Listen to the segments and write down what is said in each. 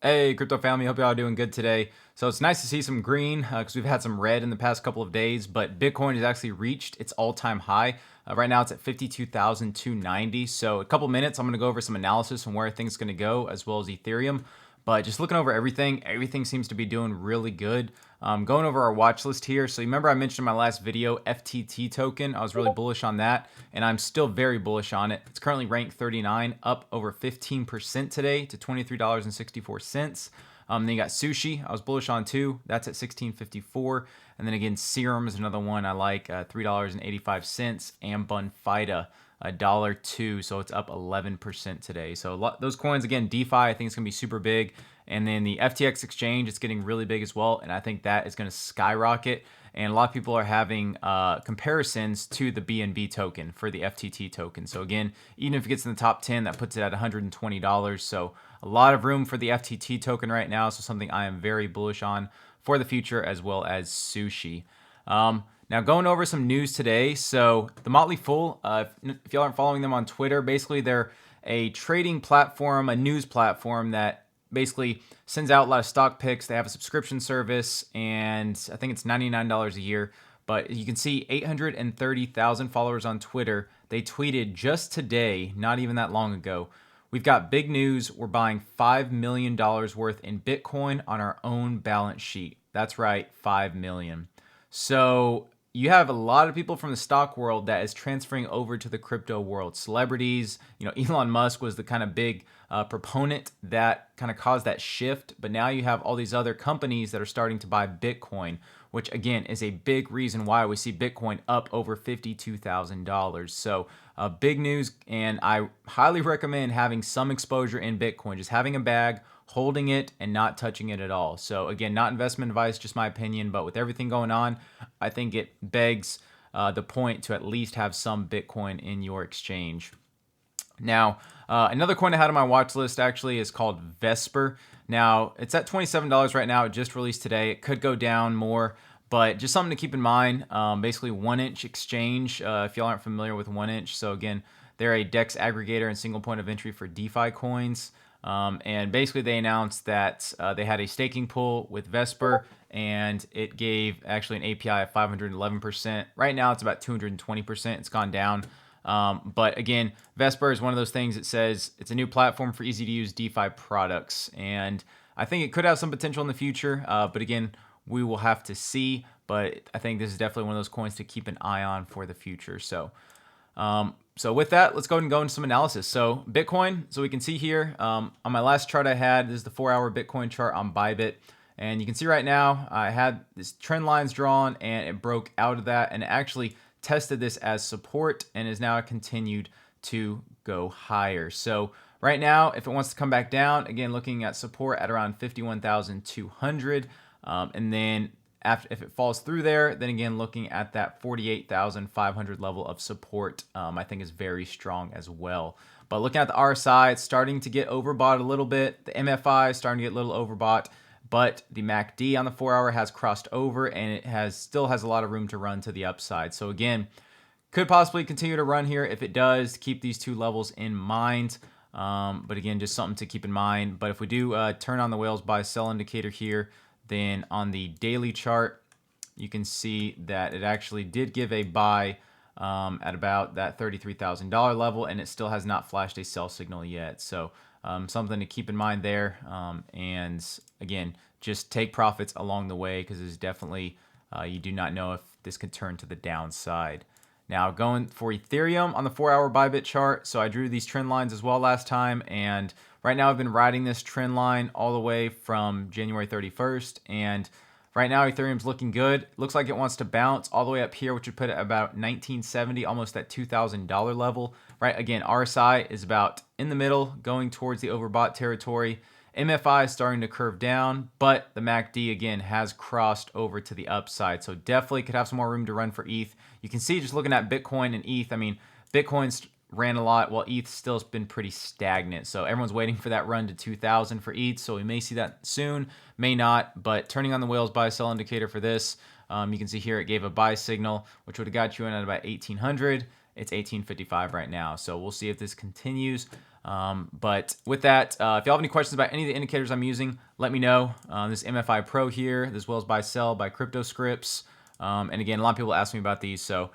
Hey, crypto family. Hope y'all are doing good today. So it's nice to see some green because we've had some red in the past couple of days, but Bitcoin has actually reached its all-time high. Right now it's at 52,290. So a couple minutes, I'm going to go over some analysis on where things going to go, as well as Ethereum. But just looking over everything seems to be doing really good. Going over our watch list here. So you remember I mentioned in my last video, FTT token. I was really bullish on that, and I'm still very bullish on it. It's currently ranked 39, up over 15% today to $23.64. Then you got Sushi. I was bullish on too. That's at 16.54. And then again, Serum is another one I like, $3.85. And Bunfida, $1.02. So it's up 11% today. So those coins, again, DeFi, I think it's going to be super big. And then the FTX exchange, it's getting really big as well. And I think that is going to skyrocket. And a lot of people are having comparisons to the BNB token for the FTT token. So again, even if it gets in the top 10, that puts it at $120. So a lot of room for the FTT token right now. So something I am very bullish on for the future, as well as Sushi. Now going over some news today. So the Motley Fool, if y'all aren't following them on Twitter, basically they're a trading platform, a news platform that basically sends out a lot of stock picks. They have a subscription service, and I think it's $99 a year. But you can see 830,000 followers on Twitter. They tweeted just today, not even that long ago, we've got big news. We're buying $5 million worth in Bitcoin on our own balance sheet. That's right, $5 million. So you have a lot of people from the stock world that is transferring over to the crypto world. Celebrities, Elon Musk was the kind of big proponent that kind of caused that shift. But now you have all these other companies that are starting to buy Bitcoin, which again is a big reason why we see Bitcoin up over $52,000. So big news, and I highly recommend having some exposure in Bitcoin, just having a bag, holding it, and not touching it at all. So again, not investment advice, just my opinion, but with everything going on, I think it begs the point to at least have some Bitcoin in your exchange. Now, another coin I had on my watch list actually is called Vesper. Now, it's at $27 right now. It just released today. It could go down more, but just something to keep in mind. Basically, 1inch exchange, if y'all aren't familiar with 1inch. So again, they're a DEX aggregator and single point of entry for DeFi coins. And basically, they announced that they had a staking pool with Vesper, and it gave actually an API of 511%. Right now, it's about 220%. It's gone down. But again, Vesper is one of those things that says it's a new platform for easy to use DeFi products. And I think it could have some potential in the future. But again, we will have to see. But I think this is definitely one of those coins to keep an eye on for the future. So with that, let's go ahead and go into some analysis. So Bitcoin, so we can see here on my last chart I had, this is the 4-hour Bitcoin chart on Bybit. And you can see right now, I had this trend lines drawn and it broke out of that, and it actually tested this as support and is now continued to go higher. So right now, if it wants to come back down, again, looking at support at around 51,200. And then if it falls through there, then again, looking at that 48,500 level of support, I think is very strong as well. But looking at the RSI, it's starting to get overbought a little bit. The MFI is starting to get a little overbought. But the MACD on the 4-hour has crossed over, and it still has a lot of room to run to the upside. So again, could possibly continue to run here. If it does, keep these two levels in mind. But again, just something to keep in mind. But if we do turn on the whales buy sell indicator here, then on the daily chart, you can see that it actually did give a buy at about that $33,000 level, and it still has not flashed a sell signal yet. So something to keep in mind there. And again, just take profits along the way, because it's definitely, you do not know if this could turn to the downside. Now going for Ethereum on the 4-hour Bybit chart. So I drew these trend lines as well last time, and right now I've been riding this trend line all the way from January 31st, and right now Ethereum's looking good. Looks like it wants to bounce all the way up here, which would put it about 1970, almost that $2,000 level. Right, again, RSI is about in the middle, going towards the overbought territory. MFI is starting to curve down, but the MACD again has crossed over to the upside. So definitely could have some more room to run for ETH. You can see just looking at Bitcoin and ETH, I mean, Bitcoin's ran a lot while ETH still has been pretty stagnant. So everyone's waiting for that run to 2,000 for ETH. So we may see that soon, may not. But turning on the whales buy sell indicator for this, you can see here it gave a buy signal, which would have got you in at about 1,800. It's 1855 right now. So we'll see if this continues. But with that, if y'all have any questions about any of the indicators I'm using, let me know. This MFI Pro here, as well as buy sell by crypto scripts. And again, a lot of people ask me about these. So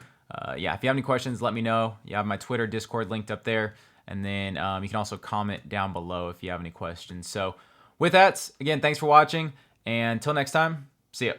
yeah, if you have any questions, let me know. You have my Twitter, Discord linked up there. And then you can also comment down below if you have any questions. So with that, again, thanks for watching. And until next time, see ya.